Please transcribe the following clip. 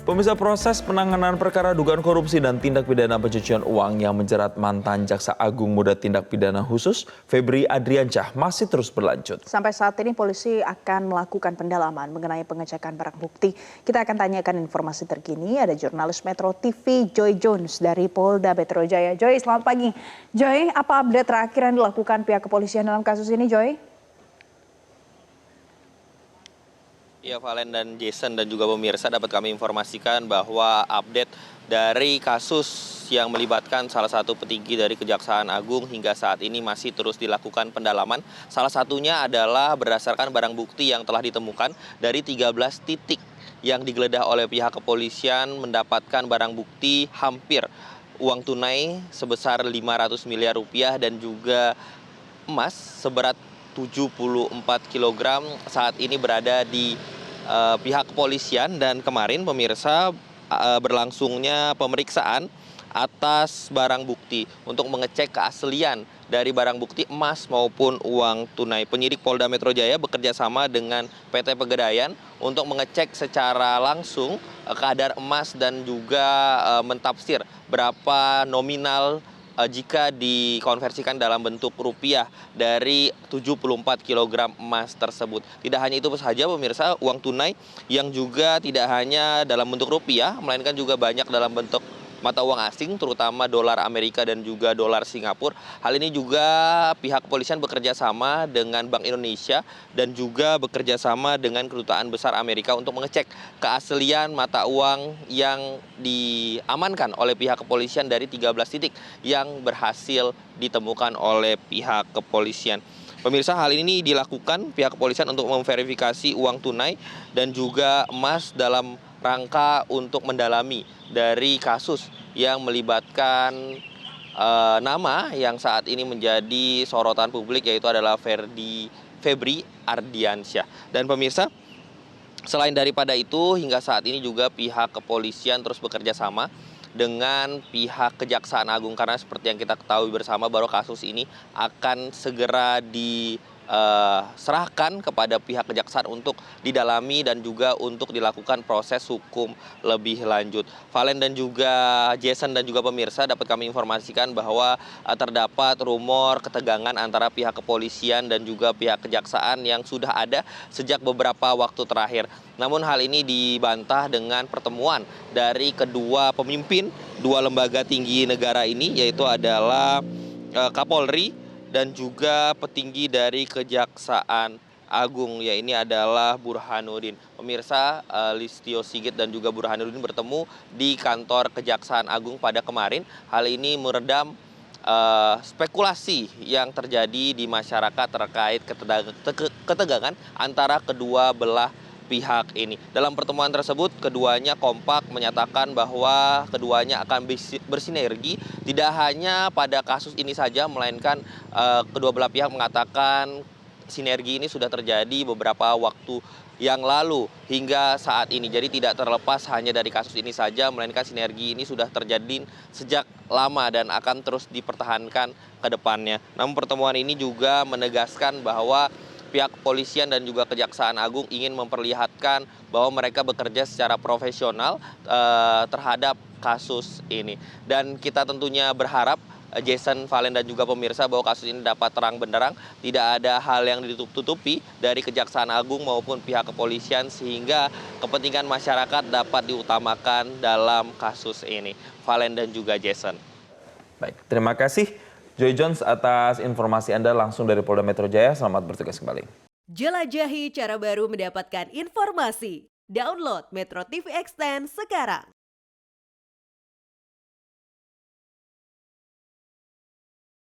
Pemirsa, proses penanganan perkara dugaan korupsi dan tindak pidana pencucian uang yang menjerat mantan Jaksa Agung Muda Tindak Pidana Khusus Febri Adriansyah masih terus berlanjut. Sampai saat ini polisi akan melakukan pendalaman mengenai pengecekan barang bukti. Kita akan tanyakan informasi terkini. Ada jurnalis Metro TV Joy Jones dari Polda Metro Jaya. Joy, selamat pagi. Joy, apa update terakhir yang dilakukan pihak kepolisian dalam kasus ini, Joy? Ya, Valen dan Jason dan juga pemirsa, dapat kami informasikan bahwa update dari kasus yang melibatkan salah satu petinggi dari Kejaksaan Agung hingga saat ini masih terus dilakukan pendalaman. Salah satunya adalah berdasarkan barang bukti yang telah ditemukan dari 13 titik yang digeledah oleh pihak kepolisian, mendapatkan barang bukti hampir uang tunai sebesar 500 miliar rupiah dan juga emas seberat 74 kg saat ini berada di pihak kepolisian. Dan kemarin pemirsa, berlangsungnya pemeriksaan atas barang bukti untuk mengecek keaslian dari barang bukti emas maupun uang tunai. Penyidik Polda Metro Jaya bekerja sama dengan PT Pegadaian untuk mengecek secara langsung kadar emas dan juga mentafsir berapa nominal jika dikonversikan dalam bentuk rupiah dari 74 kg emas tersebut. Tidak hanya itu saja pemirsa, uang tunai yang juga tidak hanya dalam bentuk rupiah, melainkan juga banyak dalam bentuk mata uang asing, terutama dolar Amerika dan juga dolar Singapura. Hal ini juga pihak kepolisian bekerja sama dengan Bank Indonesia dan juga bekerja sama dengan Kedutaan Besar Amerika untuk mengecek keaslian mata uang yang diamankan oleh pihak kepolisian dari 13 titik yang berhasil ditemukan oleh pihak kepolisian. Pemirsa, hal ini dilakukan pihak kepolisian untuk memverifikasi uang tunai dan juga emas dalam rangka untuk mendalami dari kasus yang melibatkan nama yang saat ini menjadi sorotan publik, yaitu adalah Febri Ardiansyah. Dan pemirsa, selain daripada itu, hingga saat ini juga pihak kepolisian terus bekerja sama dengan pihak Kejaksaan Agung, karena seperti yang kita ketahui bersama bahwa kasus ini akan segera diserahkan kepada pihak kejaksaan untuk didalami dan juga untuk dilakukan proses hukum lebih lanjut. Valen dan juga Jason dan juga pemirsa, dapat kami informasikan bahwa terdapat rumor ketegangan antara pihak kepolisian dan juga pihak kejaksaan yang sudah ada sejak beberapa waktu terakhir. Namun hal ini dibantah dengan pertemuan dari kedua pemimpin dua lembaga tinggi negara ini, yaitu adalah Kapolri dan juga petinggi dari Kejaksaan Agung, ya ini adalah Burhanuddin. Pemirsa, Listio Sigit dan juga Burhanuddin bertemu di kantor Kejaksaan Agung pada kemarin. Hal ini meredam spekulasi yang terjadi di masyarakat terkait ketegangan antara kedua belah pihak ini. Dalam pertemuan tersebut, keduanya kompak menyatakan bahwa keduanya akan bersinergi tidak hanya pada kasus ini saja, melainkan kedua belah pihak mengatakan sinergi ini sudah terjadi beberapa waktu yang lalu hingga saat ini. Jadi tidak terlepas hanya dari kasus ini saja, melainkan sinergi ini sudah terjadi sejak lama dan akan terus dipertahankan ke depannya. Namun pertemuan ini juga menegaskan bahwa pihak kepolisian dan juga Kejaksaan Agung ingin memperlihatkan bahwa mereka bekerja secara profesional terhadap kasus ini. Dan kita tentunya berharap, Jason, Valen dan juga pemirsa, bahwa kasus ini dapat terang benderang, tidak ada hal yang ditutup-tutupi dari Kejaksaan Agung maupun pihak kepolisian, sehingga kepentingan masyarakat dapat diutamakan dalam kasus ini. Valen dan juga Jason. Baik, terima kasih Joy Jones atas informasi Anda langsung dari Polda Metro Jaya. Selamat bertugas kembali. Jelajahi cara baru mendapatkan informasi. Download Metro TV Extend sekarang.